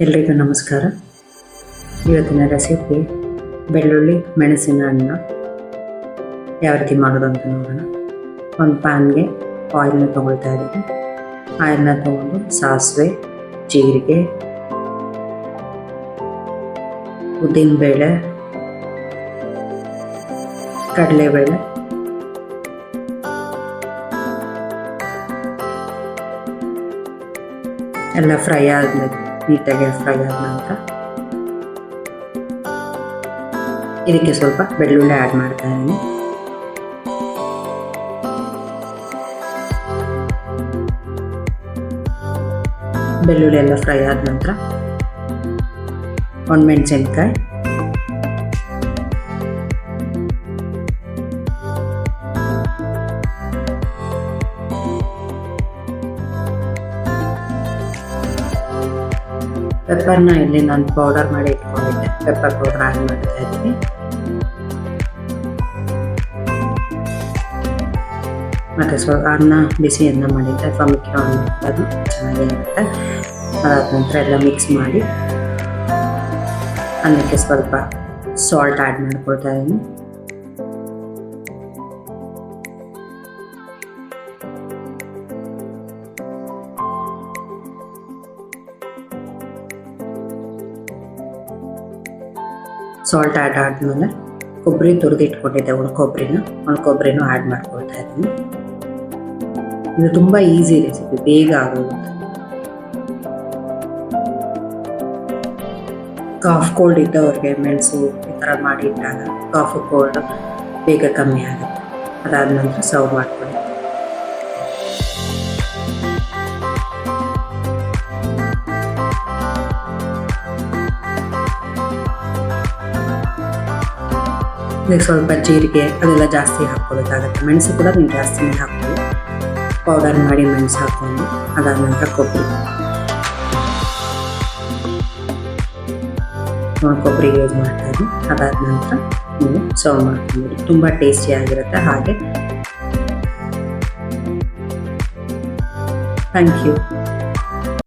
ಎಲ್ರಿಗೂ ನಮಸ್ಕಾರ. ಇವತ್ತಿನ ರೆಸಿಪಿ ಬೆಳ್ಳುಳ್ಳಿ ಮೆಣಸಿನ ಅನ್ನ ಯಾವ ರೀತಿ ಮಾಡೋದು ಅಂತ ನೋಡೋಣ. ಒಂದು ಪ್ಯಾನ್ಗೆ ಆಯಿಲ್ನ ತೊಗೊಳ್ತಾ ಇದ್ದೀನಿ. ಆಯಿಲ್ನ ತೊಗೊಂಡು ಸಾಸಿವೆ, ಜೀರಿಗೆ, ಉದ್ದಿನಬೇಳೆ, ಕಡಲೆಬೇಳೆ, ಎಲ್ಲ ಫ್ರೈ ಆದ್ಮೇಲೆ ನೀಟಾಗಿ ಫ್ರೈ ಆದ ನಂತರ ಇದಕ್ಕೆ ಸ್ವಲ್ಪ ಬೆಳ್ಳುಳ್ಳಿ ಆ್ಯಡ್ ಮಾಡ್ತಾ ಇದ್ದೀನಿ. ಬೆಳ್ಳುಳ್ಳಿ ಎಲ್ಲ ಫ್ರೈ ಆದ ನಂತರ ಮೆಣಸಿನಕಾಯಿ, ಪೆಪ್ಪರ್ನ ಇಲ್ಲಿ ನಾನು ಪೌಡರ್ ಮಾಡಿ ಇಟ್ಕೊಂಡಿದ್ದೆ. ಪೆಪ್ಪರ್ ಪೌಡರ್ ಆ್ಯಡ್ ಮಾಡ್ತಾ ಇದ್ದೀನಿ. ಮತ್ತು ಸ್ವಲ್ಪ ಅನ್ನ ಬಿಸಿ ಅನ್ನ ಮಾಡಿದ್ದೆ, ಅಥವಾ ಮಿಕ್ಕಿರೋ ಅನ್ನ ಅದು ಚೆನ್ನಾಗಿರುತ್ತೆ. ಅದಾದ ನಂತರ ಎಲ್ಲ ಮಿಕ್ಸ್ ಮಾಡಿ ಅನ್ನಕ್ಕೆ ಸ್ವಲ್ಪ ಸಾಲ್ಟ್ ಆ್ಯಡ್ ಮಾಡ್ಕೊಳ್ತಾ ಇದ್ದೀನಿ. ಸಾಲ್ಟ್ ಆ್ಯಡ್ ಆದಮೇಲೆ ಕೊಬ್ಬರಿ ತುರಿದಿಟ್ಕೊಂಡಿದ್ದೆ, ಒಣ ಕೊಬ್ಬರಿನೂ ಆ್ಯಡ್ ಮಾಡ್ಕೊಳ್ತಾ ಇದ್ದೀನಿ. ಇದು ತುಂಬ ಈಸಿ ರೆಸಿಪಿ, ಬೇಗ ಆಗೋಗುತ್ತೆ. ಕಾಫ್ ಕೋಲ್ಡ್ ಇದ್ದವ್ರಿಗೆ ಮೆಣಸು ಈ ಥರ ಮಾಡಿ ಇಟ್ಟಾಗ ಕಾಫು ಕೋಲ್ಡ್ ಬೇಗ ಕಮ್ಮಿ ಆಗುತ್ತೆ. ಅದಾದ ನಂತರ ಸರ್ವ್ ಮಾಡ್ಕೊಳ್ಳಿ. ಇದಕ್ಕೆ ಸ್ವಲ್ಪ ಜೀರಿಗೆ ಅದೆಲ್ಲ ಜಾಸ್ತಿ ಹಾಕ್ಕೊಬೇಕಾಗತ್ತೆ. ಮೆಣಸು ಕೂಡ ನೀವು ಜಾಸ್ತಿನೇ ಹಾಕ್ಬೋದು. ಪೌಡರ್ ಮಾಡಿ ಮೆಣಸು ಹಾಕ್ಕೊಂಡು ಅದಾದ ನಂತರ ಕೊಬ್ಬರಿ ಯೂಸ್ ಮಾಡ್ತಾ ಇದ್ದೀನಿ. ಅದಾದ ನಂತರ ನೀವು ಸರ್ವ್ ಮಾಡ್ಕೊಂಡು ತುಂಬ ಟೇಸ್ಟಿಯಾಗಿರುತ್ತೆ. ಹಾಗೆ ಥ್ಯಾಂಕ್ ಯು.